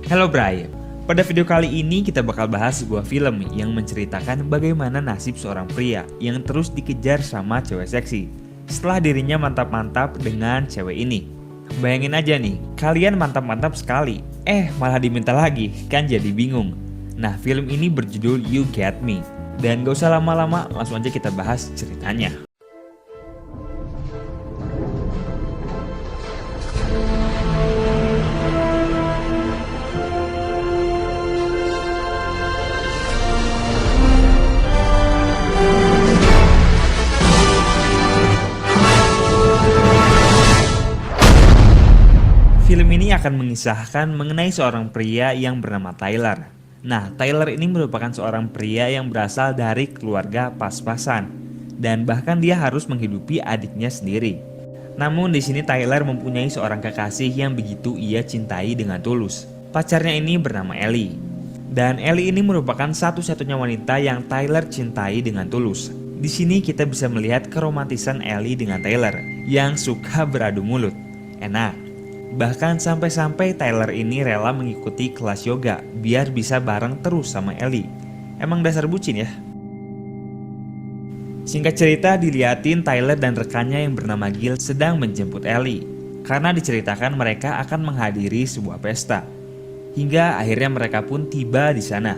Halo Bray, pada video kali ini kita bakal bahas sebuah film yang menceritakan bagaimana nasib seorang pria yang terus dikejar sama cewek seksi setelah dirinya mantap-mantap dengan cewek ini. Bayangin aja nih, kalian mantap-mantap sekali, malah diminta lagi, kan jadi bingung. Nah, film ini berjudul You Get Me, dan gak usah lama-lama, langsung aja kita bahas ceritanya. Film ini akan mengisahkan mengenai seorang pria yang bernama Tyler. Nah, Tyler ini merupakan seorang pria yang berasal dari keluarga pas-pasan, dan bahkan dia harus menghidupi adiknya sendiri. Namun di sini Tyler mempunyai seorang kekasih yang begitu ia cintai dengan tulus. Pacarnya ini bernama Ellie. Dan Ellie ini merupakan satu-satunya wanita yang Tyler cintai dengan tulus. Di sini kita bisa melihat keromantisan Ellie dengan Tyler yang suka beradu mulut. Enak. Bahkan sampai-sampai Tyler ini rela mengikuti kelas yoga biar bisa bareng terus sama Ellie. Emang dasar bucin ya? Singkat cerita, dilihatin Tyler dan rekannya yang bernama Gil sedang menjemput Ellie. Karena diceritakan mereka akan menghadiri sebuah pesta. Hingga akhirnya mereka pun tiba di sana.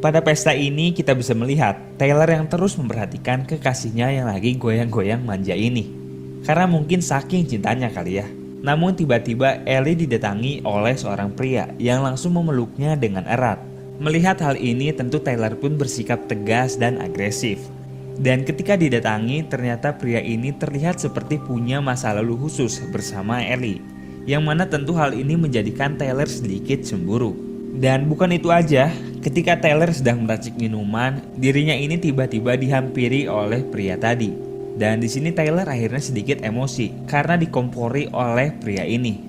Pada pesta ini kita bisa melihat Tyler yang terus memperhatikan kekasihnya yang lagi goyang-goyang manja ini. Karena mungkin saking cintanya kali ya. Namun tiba-tiba Ellie didatangi oleh seorang pria yang langsung memeluknya dengan erat. Melihat hal ini tentu Tyler pun bersikap tegas dan agresif. Dan ketika didatangi ternyata pria ini terlihat seperti punya masa lalu khusus bersama Ellie. Yang mana tentu hal ini menjadikan Tyler sedikit cemburu. Dan bukan itu aja, ketika Tyler sedang meracik minuman, dirinya ini tiba-tiba dihampiri oleh pria tadi. Dan di sini Tyler akhirnya sedikit emosi karena dikompori oleh pria ini.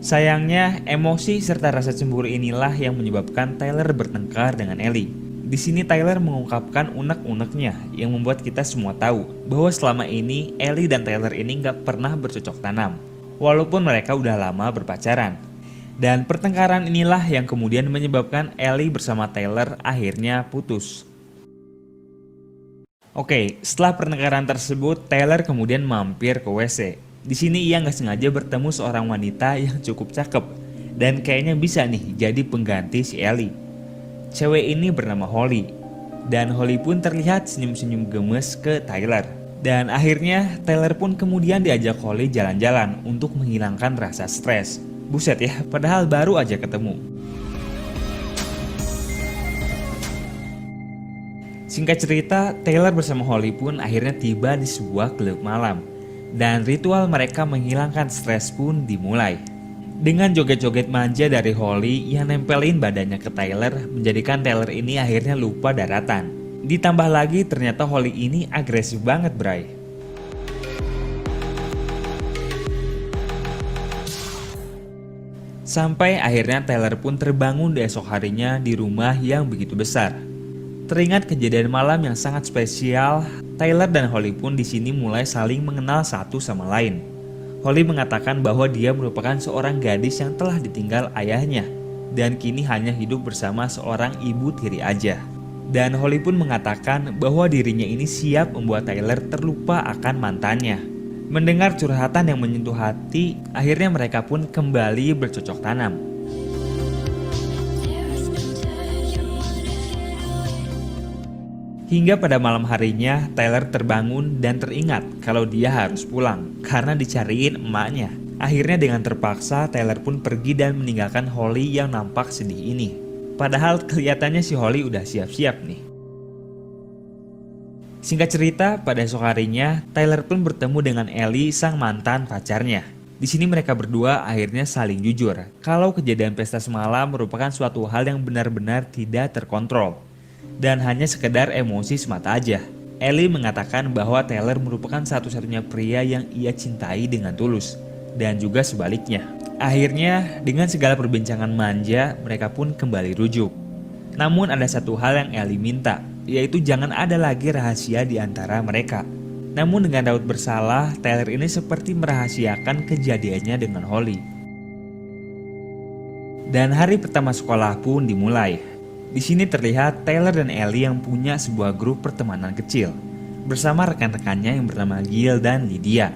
Sayangnya, emosi serta rasa cemburu inilah yang menyebabkan Tyler bertengkar dengan Ellie. Di sini Tyler mengungkapkan unek-uneknya yang membuat kita semua tahu bahwa selama ini Ellie dan Tyler ini gak pernah bercocok tanam, walaupun mereka udah lama berpacaran. Dan pertengkaran inilah yang kemudian menyebabkan Ellie bersama Tyler akhirnya putus. Oke, setelah pertengkaran tersebut, Tyler kemudian mampir ke WC. Di sini ia nggak sengaja bertemu seorang wanita yang cukup cakep dan kayaknya bisa nih jadi pengganti si Ellie. Cewek ini bernama Holly, dan Holly pun terlihat senyum-senyum gemes ke Tyler. Dan akhirnya Tyler pun kemudian diajak Holly jalan-jalan untuk menghilangkan rasa stres. Buset ya, padahal baru aja ketemu. Singkat cerita, Tyler bersama Holly pun akhirnya tiba di sebuah klub malam. Dan ritual mereka menghilangkan stres pun dimulai. Dengan joget-joget manja dari Holly yang nempelin badannya ke Tyler, menjadikan Tyler ini akhirnya lupa daratan. Ditambah lagi ternyata Holly ini agresif banget, Bray. Sampai akhirnya Tyler pun terbangun di esok harinya di rumah yang begitu besar. Teringat kejadian malam yang sangat spesial, Tyler dan Holly pun di sini mulai saling mengenal satu sama lain. Holly mengatakan bahwa dia merupakan seorang gadis yang telah ditinggal ayahnya dan kini hanya hidup bersama seorang ibu tiri aja. Dan Holly pun mengatakan bahwa dirinya ini siap membuat Tyler terlupa akan mantannya. Mendengar curhatan yang menyentuh hati, akhirnya mereka pun kembali bercocok tanam. Hingga pada malam harinya, Tyler terbangun dan teringat kalau dia harus pulang karena dicariin emaknya. Akhirnya dengan terpaksa, Tyler pun pergi dan meninggalkan Holly yang nampak sedih ini. Padahal kelihatannya si Holly udah siap-siap nih. Singkat cerita, pada esok harinya, Tyler pun bertemu dengan Ellie, sang mantan pacarnya. Di sini mereka berdua akhirnya saling jujur kalau kejadian pesta semalam merupakan suatu hal yang benar-benar tidak terkontrol. Dan hanya sekedar emosi semata aja. Ellie mengatakan bahwa Tyler merupakan satu-satunya pria yang ia cintai dengan tulus. Dan juga sebaliknya. Akhirnya dengan segala perbincangan manja, mereka pun kembali rujuk. Namun ada satu hal yang Ellie minta, yaitu jangan ada lagi rahasia di antara mereka. Namun dengan raut bersalah, Tyler ini seperti merahasiakan kejadiannya dengan Holly. Dan hari pertama sekolah pun dimulai. Di sini terlihat Tyler dan Ellie yang punya sebuah grup pertemanan kecil bersama rekan-rekannya yang bernama Gil dan Lydia.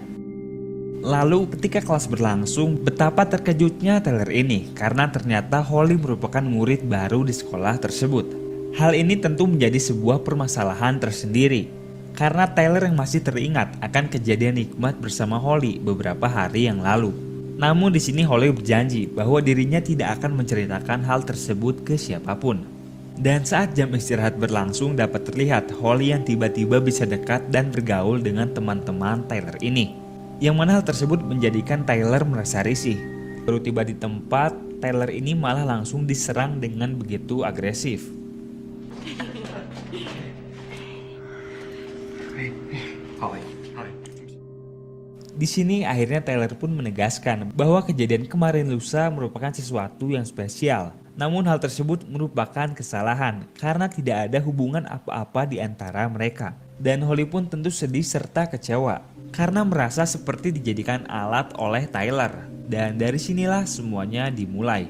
Lalu ketika kelas berlangsung, betapa terkejutnya Tyler ini karena ternyata Holly merupakan murid baru di sekolah tersebut. Hal ini tentu menjadi sebuah permasalahan tersendiri karena Tyler yang masih teringat akan kejadian nikmat bersama Holly beberapa hari yang lalu. Namun di sini Holly berjanji bahwa dirinya tidak akan menceritakan hal tersebut ke siapapun. Dan saat jam istirahat berlangsung dapat terlihat Holly yang tiba-tiba bisa dekat dan bergaul dengan teman-teman Tyler ini. Yang mana hal tersebut menjadikan Tyler merasa risih. Baru tiba di tempat, Tyler ini malah langsung diserang dengan begitu agresif. Di sini akhirnya Tyler pun menegaskan bahwa kejadian kemarin lusa merupakan sesuatu yang spesial. Namun hal tersebut merupakan kesalahan karena tidak ada hubungan apa-apa di antara mereka. Dan Holly pun tentu sedih serta kecewa karena merasa seperti dijadikan alat oleh Tyler. Dan dari sinilah semuanya dimulai.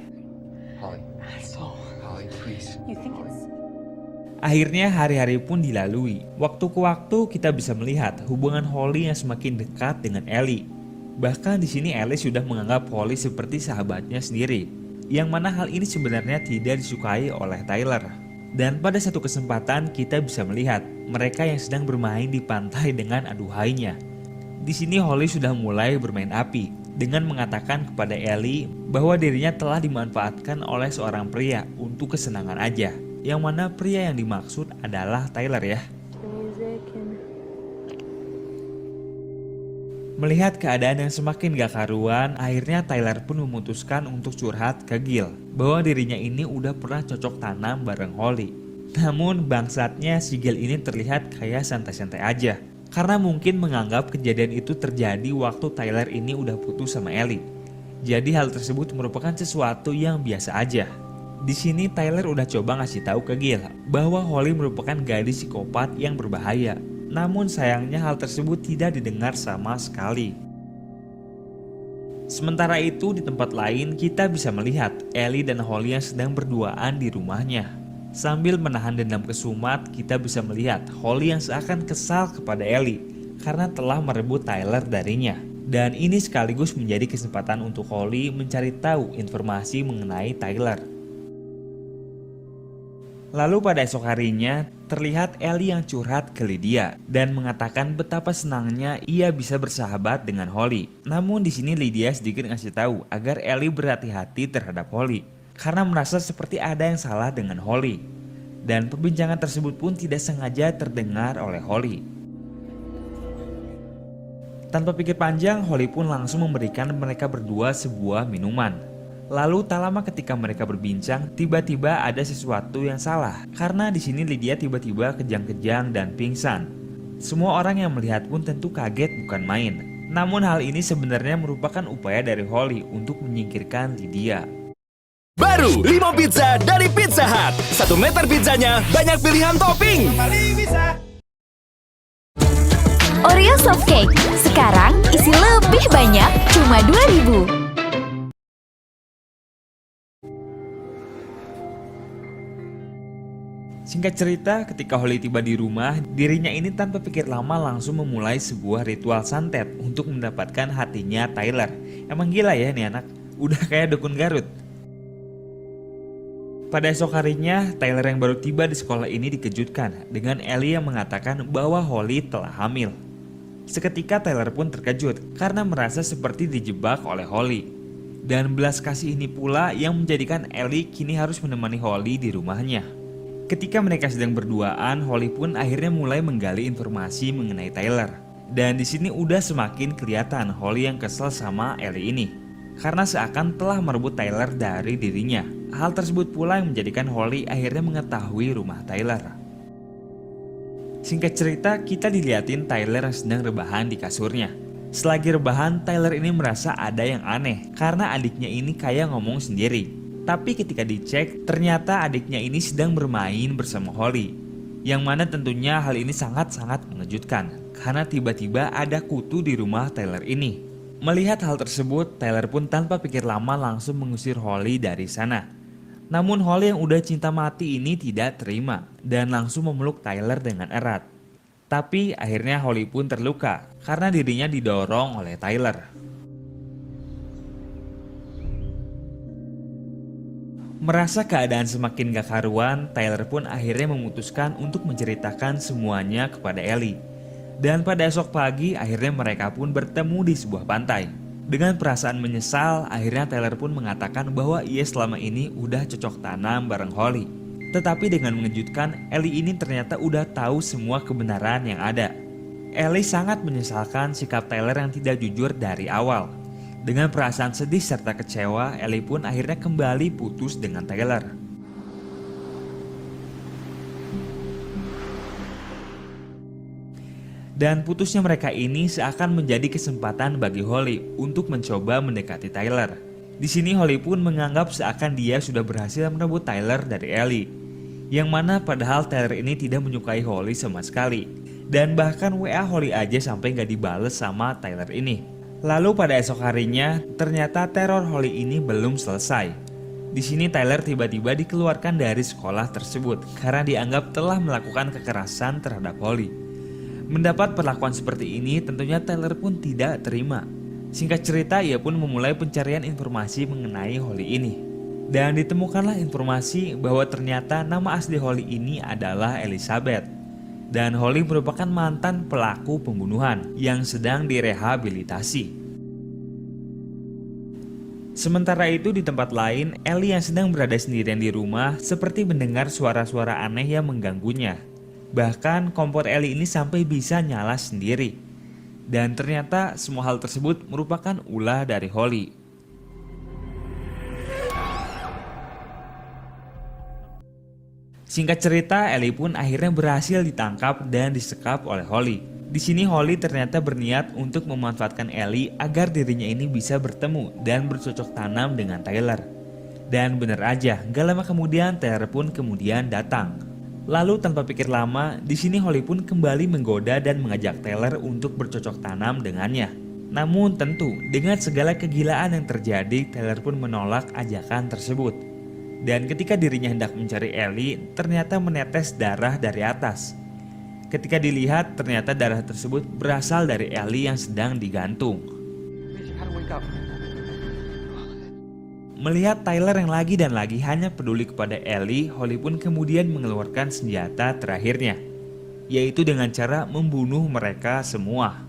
Akhirnya hari-hari pun dilalui. Waktu ke waktu kita bisa melihat hubungan Holly yang semakin dekat dengan Ellie. Bahkan di sini Ellie sudah menganggap Holly seperti sahabatnya sendiri. Yang mana hal ini sebenarnya tidak disukai oleh Tyler. Dan pada satu kesempatan kita bisa melihat mereka yang sedang bermain di pantai dengan aduhainya. Di sini Holly sudah mulai bermain api dengan mengatakan kepada Ellie bahwa dirinya telah dimanfaatkan oleh seorang pria untuk kesenangan aja. Yang mana pria yang dimaksud adalah Tyler ya. Melihat keadaan yang semakin gak karuan, akhirnya Tyler pun memutuskan untuk curhat ke Gil bahwa dirinya ini udah pernah cocok tanam bareng Holly. Namun bangsatnya si Gil ini terlihat kayak santai-santai aja karena mungkin menganggap kejadian itu terjadi waktu Tyler ini udah putus sama Ellie. Jadi hal tersebut merupakan sesuatu yang biasa aja. Di sini Tyler udah coba ngasih tahu ke Gil bahwa Holly merupakan gadis psikopat yang berbahaya. Namun sayangnya hal tersebut tidak didengar sama sekali. Sementara itu di tempat lain kita bisa melihat Ellie dan Holly yang sedang berduaan di rumahnya. Sambil menahan dendam kesumat, kita bisa melihat Holly yang seakan kesal kepada Ellie karena telah merebut Tyler darinya. Dan ini sekaligus menjadi kesempatan untuk Holly mencari tahu informasi mengenai Tyler. Lalu pada esok harinya, terlihat Ellie yang curhat ke Lydia dan mengatakan betapa senangnya ia bisa bersahabat dengan Holly. Namun di sini Lydia sedikit ngasih tahu agar Ellie berhati-hati terhadap Holly karena merasa seperti ada yang salah dengan Holly. Dan perbincangan tersebut pun tidak sengaja terdengar oleh Holly. Tanpa pikir panjang, Holly pun langsung memberikan mereka berdua sebuah minuman. Lalu tak lama ketika mereka berbincang, tiba-tiba ada sesuatu yang salah karena di sini Lydia tiba-tiba kejang-kejang dan pingsan. Semua orang yang melihat pun tentu kaget bukan main. Namun hal ini sebenarnya merupakan upaya dari Holly untuk menyingkirkan Lydia. Baru 5 pizza dari Pizza Hut. 1 meter pizzanya, banyak pilihan topping. Oreo Soft Cake sekarang isi lebih banyak, cuma 2.000. Singkat cerita, ketika Holly tiba di rumah, dirinya ini tanpa pikir lama langsung memulai sebuah ritual santet untuk mendapatkan hatinya Tyler. Emang gila ya nih anak, udah kayak dukun Garut. Pada esok harinya, Tyler yang baru tiba di sekolah ini dikejutkan dengan Ellie yang mengatakan bahwa Holly telah hamil. Seketika Tyler pun terkejut karena merasa seperti dijebak oleh Holly. Dan belas kasih ini pula yang menjadikan Ellie kini harus menemani Holly di rumahnya. Ketika mereka sedang berduaan, Holly pun akhirnya mulai menggali informasi mengenai Tyler. Dan di sini udah semakin kelihatan Holly yang kesel sama Ellie ini karena seakan telah merebut Tyler dari dirinya. Hal tersebut pula yang menjadikan Holly akhirnya mengetahui rumah Tyler. Singkat cerita, kita diliatin Tyler yang sedang rebahan di kasurnya. Selagi rebahan, Tyler ini merasa ada yang aneh karena adiknya ini kayak ngomong sendiri. Tapi ketika dicek, ternyata adiknya ini sedang bermain bersama Holly. Yang mana tentunya hal ini sangat-sangat mengejutkan karena tiba-tiba ada kutu di rumah Tyler ini. Melihat hal tersebut, Tyler pun tanpa pikir lama langsung mengusir Holly dari sana. Namun Holly yang udah cinta mati ini tidak terima dan langsung memeluk Tyler dengan erat. Tapi akhirnya Holly pun terluka karena dirinya didorong oleh Tyler. Merasa keadaan semakin gak karuan, Tyler pun akhirnya memutuskan untuk menceritakan semuanya kepada Ellie. Dan pada esok pagi akhirnya mereka pun bertemu di sebuah pantai. Dengan perasaan menyesal, akhirnya Tyler pun mengatakan bahwa ia selama ini udah cocok tanam bareng Holly. Tetapi dengan mengejutkan, Ellie ini ternyata udah tahu semua kebenaran yang ada. Ellie sangat menyesalkan sikap Tyler yang tidak jujur dari awal. Dengan perasaan sedih serta kecewa, Ellie pun akhirnya kembali putus dengan Tyler. Dan putusnya mereka ini seakan menjadi kesempatan bagi Holly untuk mencoba mendekati Tyler. Di sini Holly pun menganggap seakan dia sudah berhasil merebut Tyler dari Ellie. Yang mana padahal Tyler ini tidak menyukai Holly sama sekali. Dan bahkan WA Holly aja sampai gak dibales sama Tyler ini. Lalu pada esok harinya, ternyata teror Holly ini belum selesai. Di sini Tyler tiba-tiba dikeluarkan dari sekolah tersebut karena dianggap telah melakukan kekerasan terhadap Holly. Mendapat perlakuan seperti ini, tentunya Tyler pun tidak terima. Singkat cerita, ia pun memulai pencarian informasi mengenai Holly ini. Dan ditemukanlah informasi bahwa ternyata nama asli Holly ini adalah Elizabeth. Dan Holly merupakan mantan pelaku pembunuhan yang sedang direhabilitasi. Sementara itu di tempat lain, Ellie yang sedang berada sendirian di rumah seperti mendengar suara-suara aneh yang mengganggunya. Bahkan kompor Ellie ini sampai bisa nyala sendiri. Dan ternyata semua hal tersebut merupakan ulah dari Holly. Singkat cerita, Ellie pun akhirnya berhasil ditangkap dan disekap oleh Holly. Di sini Holly ternyata berniat untuk memanfaatkan Ellie agar dirinya ini bisa bertemu dan bercocok tanam dengan Tyler. Dan benar aja, gak lama kemudian Tyler pun kemudian datang. Lalu tanpa pikir lama, di sini Holly pun kembali menggoda dan mengajak Tyler untuk bercocok tanam dengannya. Namun tentu dengan segala kegilaan yang terjadi, Tyler pun menolak ajakan tersebut. Dan ketika dirinya hendak mencari Ellie, ternyata menetes darah dari atas. Ketika dilihat, ternyata darah tersebut berasal dari Ellie yang sedang digantung. Melihat Tyler yang lagi dan lagi hanya peduli kepada Ellie, Holly pun kemudian mengeluarkan senjata terakhirnya, yaitu dengan cara membunuh mereka semua.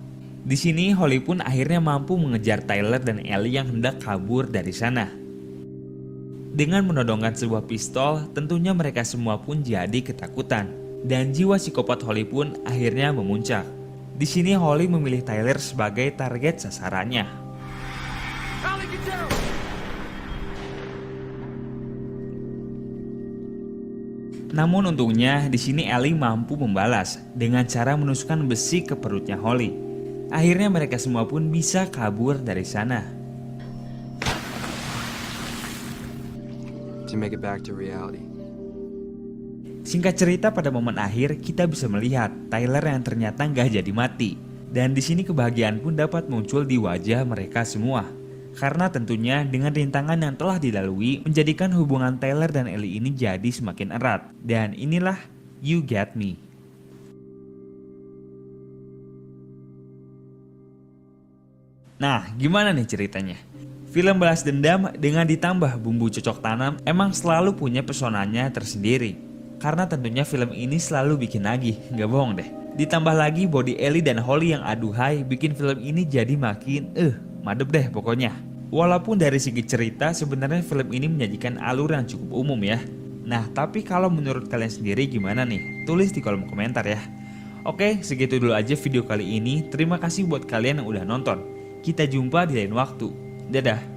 Di sini Holly pun akhirnya mampu mengejar Tyler dan Ellie yang hendak kabur dari sana. Dengan menodongkan sebuah pistol, tentunya mereka semua pun jadi ketakutan dan jiwa psikopat Holly pun akhirnya memuncak. Di sini Holly memilih Tyler sebagai target sasarannya. Namun untungnya di sini Ellie mampu membalas dengan cara menusukkan besi ke perutnya Holly. Akhirnya mereka semua pun bisa kabur dari sana. To make it back to reality. Singkat cerita, pada momen akhir kita bisa melihat Tyler yang ternyata nggak jadi mati. Dan di sini kebahagiaan pun dapat muncul di wajah mereka semua. Karena tentunya dengan rintangan yang telah dilalui menjadikan hubungan Tyler dan Ellie ini jadi semakin erat. Dan inilah You Get Me. Nah, gimana nih ceritanya? Film balas dendam dengan ditambah bumbu cocok tanam emang selalu punya pesonanya tersendiri. Karena tentunya film ini selalu bikin nagih, nggak bohong deh. Ditambah lagi body Ellie dan Holly yang aduhai bikin film ini jadi makin madep deh pokoknya. Walaupun dari segi cerita sebenarnya film ini menyajikan alur yang cukup umum ya. Nah, tapi kalau menurut kalian sendiri gimana nih? Tulis di kolom komentar ya. Oke, segitu dulu aja video kali ini. Terima kasih buat kalian yang udah nonton. Kita jumpa di lain waktu. Dadah.